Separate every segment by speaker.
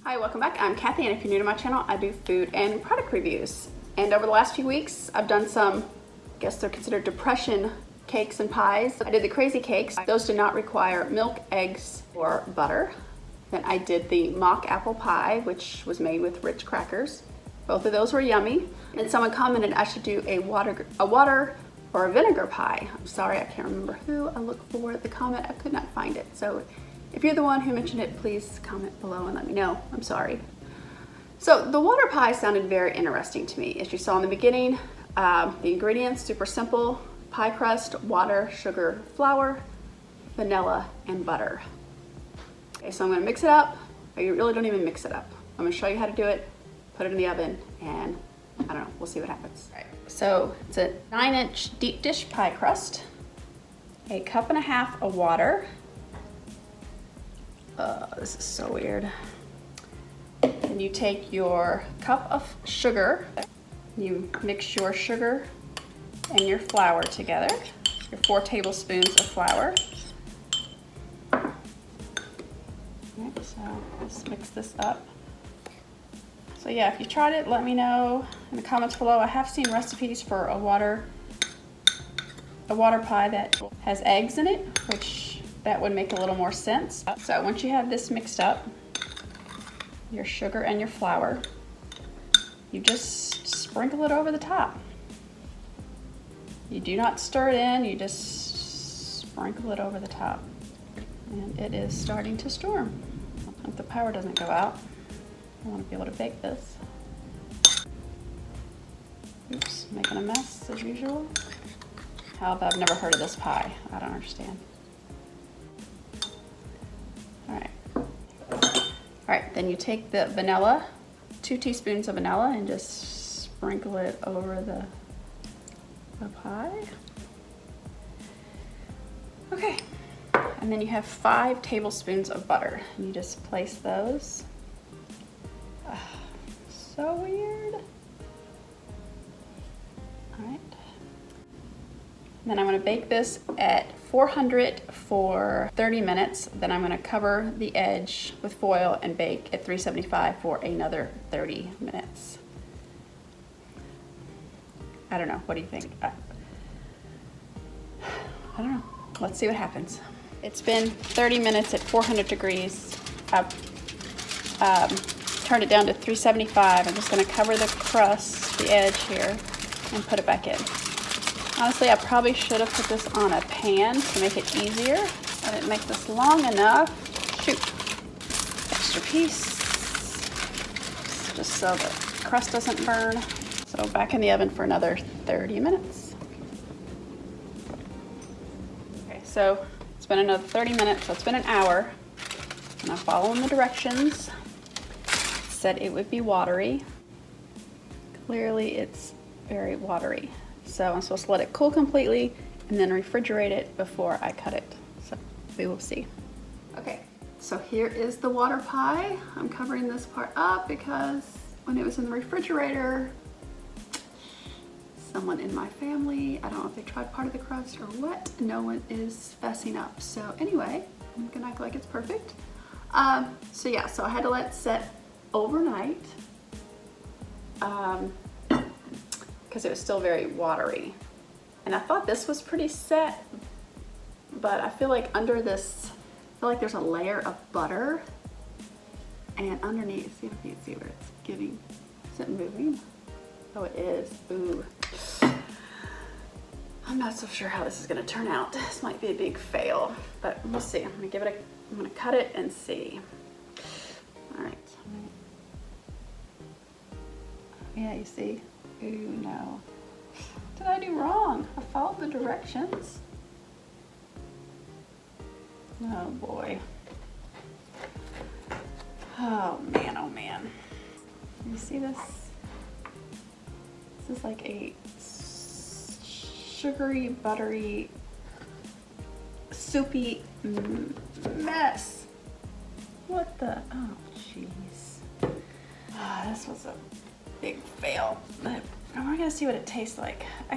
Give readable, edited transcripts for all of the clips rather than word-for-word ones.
Speaker 1: Hi, welcome back. I'm Kathy, and if you're new to my channel, I do food and product reviews. And over the last few weeks, I've done some, I guess they're considered depression cakes and pies. I did the crazy cakes. Those did not require milk, eggs, or butter. Then I did the mock apple pie, which was made with rich crackers. Both of those were yummy. And someone commented I should do a water or a vinegar pie. I'm sorry, I can't remember who I looked for the comment. I could not find it. So if you're the one who mentioned it, please comment below and let me know. I'm sorry. So the water pie sounded very interesting to me. As you saw in the beginning, the ingredients, super simple: pie crust, water, sugar, flour, vanilla, and butter. Okay, so I'm gonna mix it up. Or you really don't even mix it up. I'm gonna show you how to do it, put it in the oven, and I don't know, we'll see what happens. All right, so it's a 9-inch deep dish pie crust, a 1.5 cups of water. This is so weird. And you take your cup of sugar, you mix your sugar and your flour together, your 4 tablespoons of flour. Okay, so let's mix this up. So yeah, if you tried it, let me know in the comments below. I have seen recipes for a water pie that has eggs in it, which that would make a little more sense. So once you have this mixed up, your sugar and your flour, you just sprinkle it over the top. You do not stir it in, you just sprinkle it over the top. And it is starting to storm. I hope the power doesn't go out. I want to be able to bake this. Oops, making a mess as usual. How about I've never heard of this pie? I don't understand. All right, then you take the vanilla, 2 teaspoons of vanilla, and just sprinkle it over the pie. Okay, and then you have 5 tablespoons of butter. And you just place those. So weird. All right. And then I'm gonna bake this at 400 for 30 minutes. Then I'm gonna cover the edge with foil and bake at 375 for another 30 minutes. I don't know, what do you think? I don't know, let's see what happens. It's been 30 minutes at 400 degrees. I've turned it down to 375. I'm just gonna cover the crust, the edge here, and put it back in. Honestly, I probably should have put this on a pan to make it easier. I didn't make this long enough. Shoot, extra piece, just so the crust doesn't burn. So back in the oven for another 30 minutes. Okay, so it's been another 30 minutes, so it's been an hour. And I'm following the directions. It said it would be watery. Clearly it's very watery. So I'm supposed to let it cool completely and then refrigerate it before I cut it. So we will see. Okay, so here is the water pie. I'm covering this part up because when it was in the refrigerator, someone in my family, I don't know if they tried part of the crust or what, no one is fessing up. So anyway, I'm gonna act like it's perfect. So yeah, so I had to let it set overnight. Because it was still very watery. And I thought this was pretty set, but I feel like under this, I feel like there's a layer of butter, and underneath, see if you can see where it's giving. Is it moving? Oh, it is. Ooh. I'm not so sure how this is gonna turn out. This might be a big fail, but we'll see. I'm gonna cut it and see. All right. Yeah, you see? Ooh, no. What did I do wrong? I followed the directions. Oh boy. Oh man, oh man. You see this? This is like a sugary, buttery, soupy mess. What the? Oh jeez. Oh, this was a big fail. But we're gonna see what it tastes like. I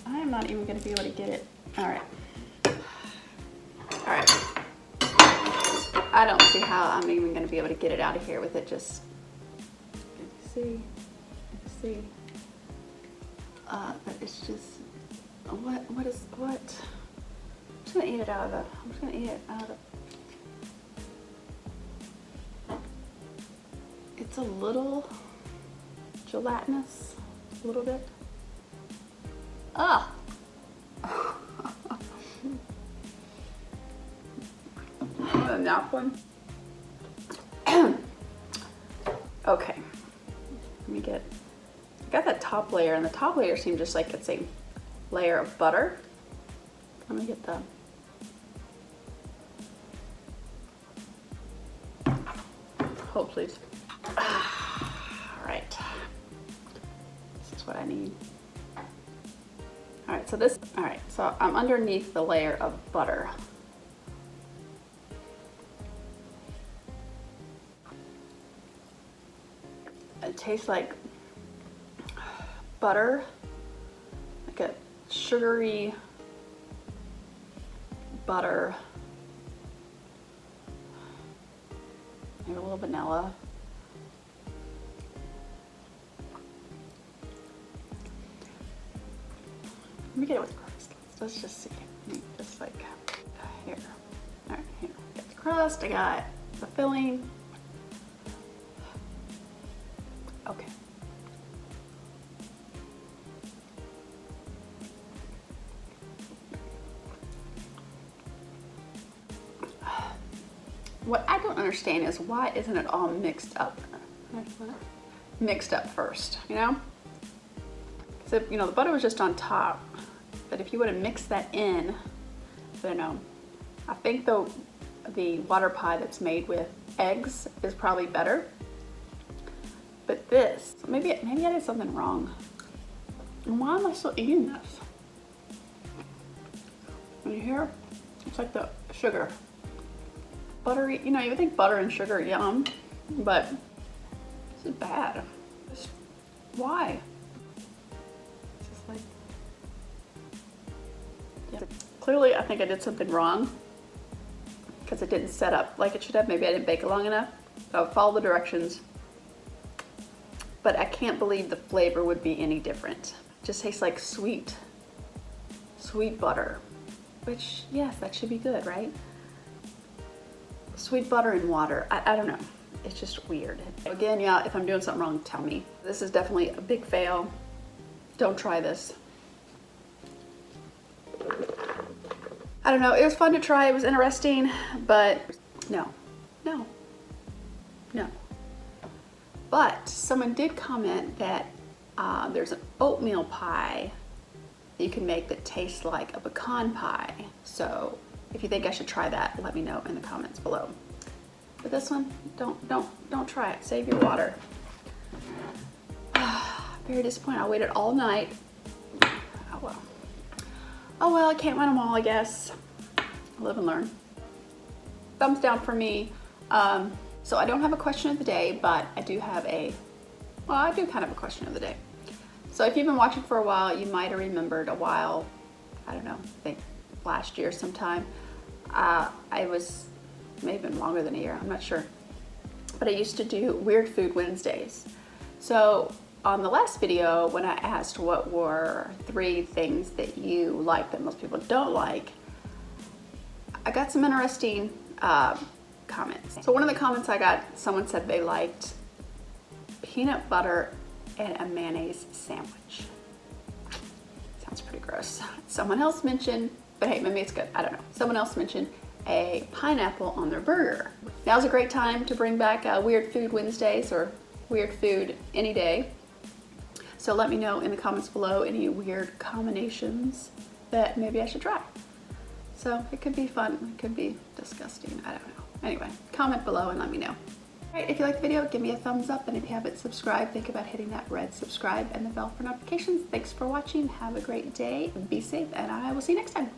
Speaker 1: am not even gonna be able to get it. All right. All right. I don't see how I'm even going to be able to get it out of here with it just, see. But it's just, what? I'm just going to eat it out of it's a little gelatinous, a little bit. Ah! A napkin. Okay, let me get, I got that top layer, and the top layer seems just like it's a layer of butter. Let me get the, hold please. All right, this is what I need. All right, so I'm underneath the layer of butter. It tastes like butter, like a sugary butter, maybe a little vanilla. Let me get it with crust. Let's just see. Just like here. All right, here. Got the crust. I got the filling. Okay. What I don't understand is why isn't it all mixed up? Mixed up first, you know? So, you know, the butter was just on top, but if you would have mixed that in, I don't know. I think the water pie that's made with eggs is probably better. But this, maybe I did something wrong. And why am I still eating this? Can you hear? It's like the sugar. Buttery, you know, you would think butter and sugar, yum, but this is bad. Why? It's just like, yeah. Clearly I think I did something wrong because it didn't set up like it should have. Maybe I didn't bake it long enough. So I'll follow the directions. But I can't believe the flavor would be any different. It just tastes like sweet butter, which, yes, that should be good, right? Sweet butter and water, I don't know. It's just weird. Again, yeah, if I'm doing something wrong, tell me. This is definitely a big fail. Don't try this. I don't know, it was fun to try, it was interesting, but no. But someone did comment that there's an oatmeal pie you can make that tastes like a pecan pie. So if you think I should try that, let me know in the comments below. But this one, don't try it. Save your water. Very disappointed. I waited all night. Oh well. Oh well, I can't win them all, I guess. Live and learn. Thumbs down for me. So I don't have a question of the day, but I do have I do kind of a question of the day. So if you've been watching for a while, you might have remembered a while, I don't know, I think last year sometime. I was, maybe been longer than a year, I'm not sure. But I used to do Weird Food Wednesdays. So on the last video, when I asked what were 3 things that you like that most people don't like, I got some interesting comments. So one of the comments I got, someone said they liked peanut butter and a mayonnaise sandwich. Sounds pretty gross. Someone else mentioned, but hey, maybe it's good, I don't know. Someone else mentioned a pineapple on their burger. Now's a great time to bring back Weird Food Wednesdays or weird food any day. So let me know in the comments below any weird combinations that maybe I should try. So it could be fun, it could be disgusting, I don't know. Anyway, comment below and let me know. All right, if you liked the video, give me a thumbs up, and if you haven't subscribed, think about hitting that red subscribe and the bell for notifications. Thanks for watching, have a great day, be safe, and I will see you next time.